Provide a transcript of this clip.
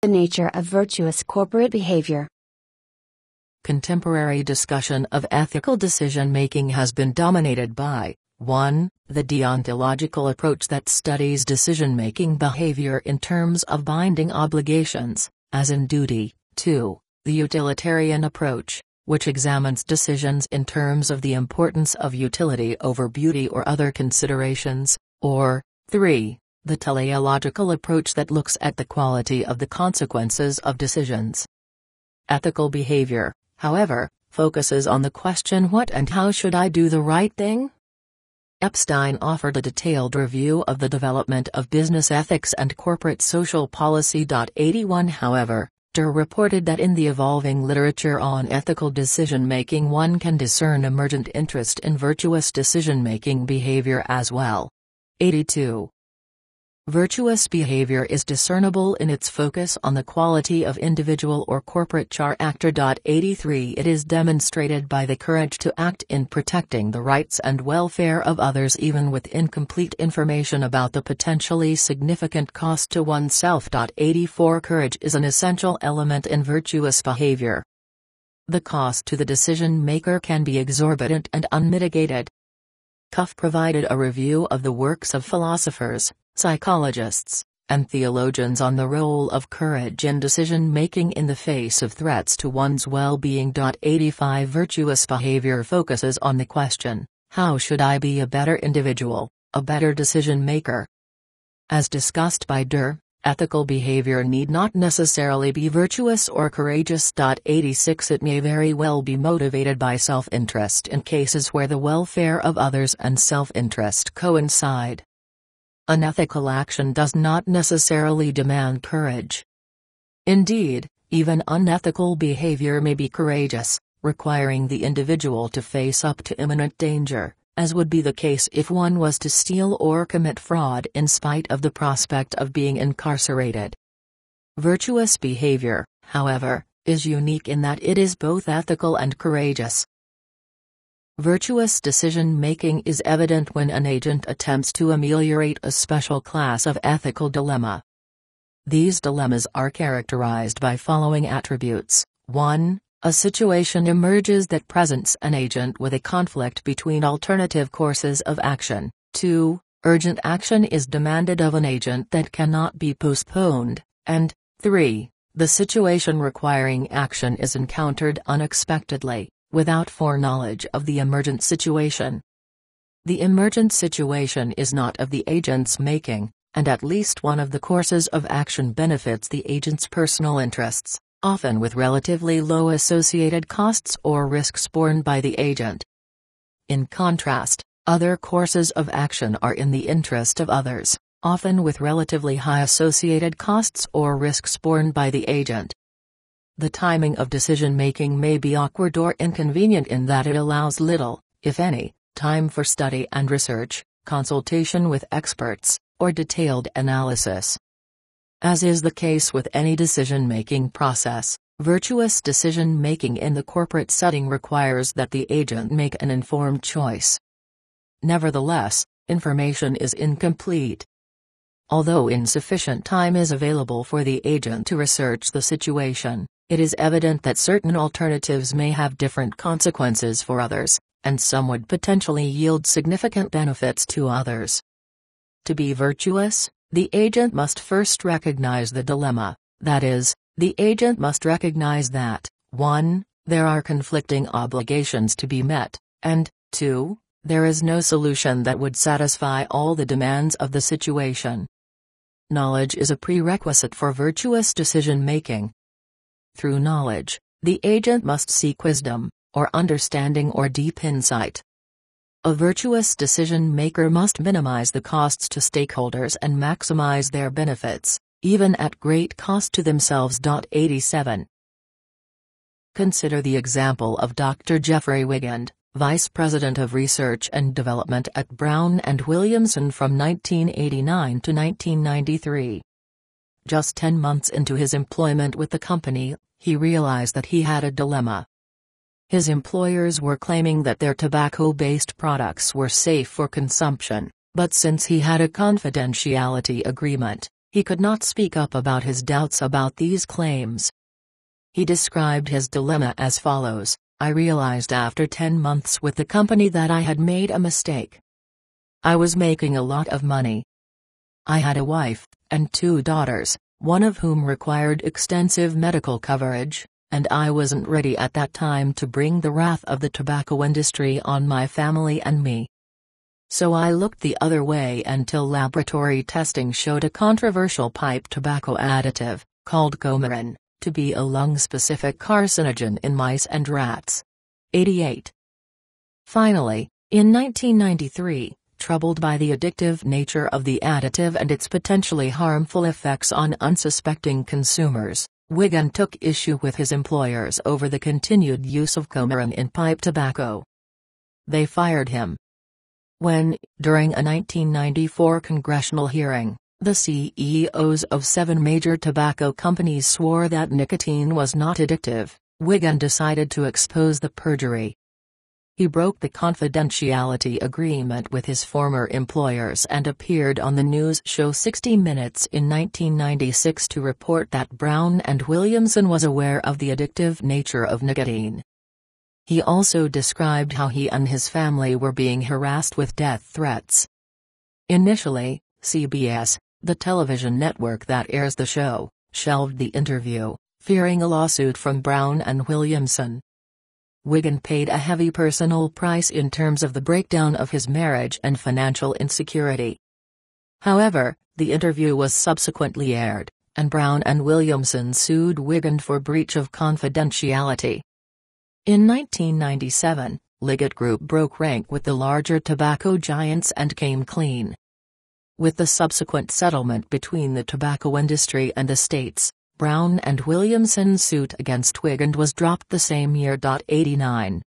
The nature of virtuous corporate behavior. Contemporary discussion of ethical decision-making has been dominated by 1. The deontological approach that studies decision-making behavior in terms of binding obligations, as in duty. 2. The utilitarian approach, which examines decisions in terms of the importance of utility over beauty or other considerations. Or 3. The teleological approach that looks at the quality of the consequences of decisions. Ethical behavior, however, focuses on the question what and how should I do the right thing? Epstein offered a detailed review of the development of business ethics and corporate social policy. 81 However, Dhir reported that in the evolving literature on ethical decision-making one can discern emergent interest in virtuous decision-making behavior as well. 82. Virtuous behavior is discernible in its focus on the quality of individual or corporate character. 83 It is demonstrated by the courage to act in protecting the rights and welfare of others even with incomplete information about the potentially significant cost to oneself. 84 Courage is an essential element in virtuous behavior. The cost to the decision-maker can be exorbitant and unmitigated. Cuff provided a review of the works of philosophers, psychologists, and theologians on the role of courage in decision-making in the face of threats to one's well-being. 85 Virtuous behavior focuses on the question, how should I be a better individual, a better decision-maker? As discussed by Dhir, ethical behavior need not necessarily be virtuous or courageous. 86 It may very well be motivated by self-interest in cases where the welfare of others and self-interest coincide. Unethical action does not necessarily demand courage. Indeed, even unethical behavior may be courageous, requiring the individual to face up to imminent danger, as would be the case if one was to steal or commit fraud in spite of the prospect of being incarcerated. Virtuous behavior, however, is unique in that it is both ethical and courageous. Virtuous decision-making is evident when an agent attempts to ameliorate a special class of ethical dilemma. These dilemmas are characterized by following attributes. 1. A situation emerges that presents an agent with a conflict between alternative courses of action. 2. Urgent action is demanded of an agent that cannot be postponed. And 3. The situation requiring action is encountered unexpectedly, without foreknowledge of the emergent situation. The emergent situation is not of the agent's making, and at least one of the courses of action benefits the agent's personal interests, often with relatively low associated costs or risks borne by the agent. In contrast, other courses of action are in the interest of others, often with relatively high associated costs or risks borne by the agent. The timing of decision-making may be awkward or inconvenient in that it allows little, if any, time for study and research, consultation with experts, or detailed analysis. As is the case with any decision-making process, virtuous decision-making in the corporate setting requires that the agent make an informed choice. Nevertheless, information is incomplete. Although insufficient time is available for the agent to research the situation, it is evident that certain alternatives may have different consequences for others, and some would potentially yield significant benefits to others. To be virtuous, the agent must first recognize the dilemma, that is, the agent must recognize that, 1. There are conflicting obligations to be met, and 2. There is no solution that would satisfy all the demands of the situation. Knowledge is a prerequisite for virtuous decision-making. Through knowledge, the agent must seek wisdom, or understanding or deep insight. A virtuous decision-maker must minimize the costs to stakeholders and maximize their benefits, even at great cost to themselves. 87. Consider the example of Dr. Jeffrey Wigand, Vice President of Research and Development at Brown and Williamson from 1989 to 1993. Just 10 months into his employment with the company, he realized that he had a dilemma. His employers were claiming that their tobacco-based products were safe for consumption, but since he had a confidentiality agreement, He could not speak up about his doubts about these claims. He described his dilemma as follows: "I realized after 10 months with the company that I had made a mistake. I was making a lot of money. I had a wife, and 2 daughters, one of whom required extensive medical coverage, and I wasn't ready at that time to bring the wrath of the tobacco industry on my family and me. So I looked the other way until laboratory testing showed a controversial pipe tobacco additive, called coumarin, to be a lung-specific carcinogen in mice and rats." 88. Finally, in 1993, troubled by the addictive nature of the additive and its potentially harmful effects on unsuspecting consumers, Wigan took issue with his employers over the continued use of coumarin in pipe tobacco. They fired him. When, during a 1994 congressional hearing, the CEOs of 7 major tobacco companies swore that nicotine was not addictive, Wigan decided to expose the perjury. He broke the confidentiality agreement with his former employers and appeared on the news show 60 Minutes in 1996 to report that Brown and Williamson was aware of the addictive nature of nicotine. He also described how he and his family were being harassed with death threats. Initially, CBS, the television network that airs the show, shelved the interview, fearing a lawsuit from Brown and Williamson. Wigan paid a heavy personal price in terms of the breakdown of his marriage and financial insecurity. However, the interview was subsequently aired, and Brown and Williamson sued Wigan for breach of confidentiality. In 1997, Liggett Group broke rank with the larger tobacco giants and came clean. With the subsequent settlement between the tobacco industry and the states, Brown and Williamson's suit against Wigan was dropped the same year. 89.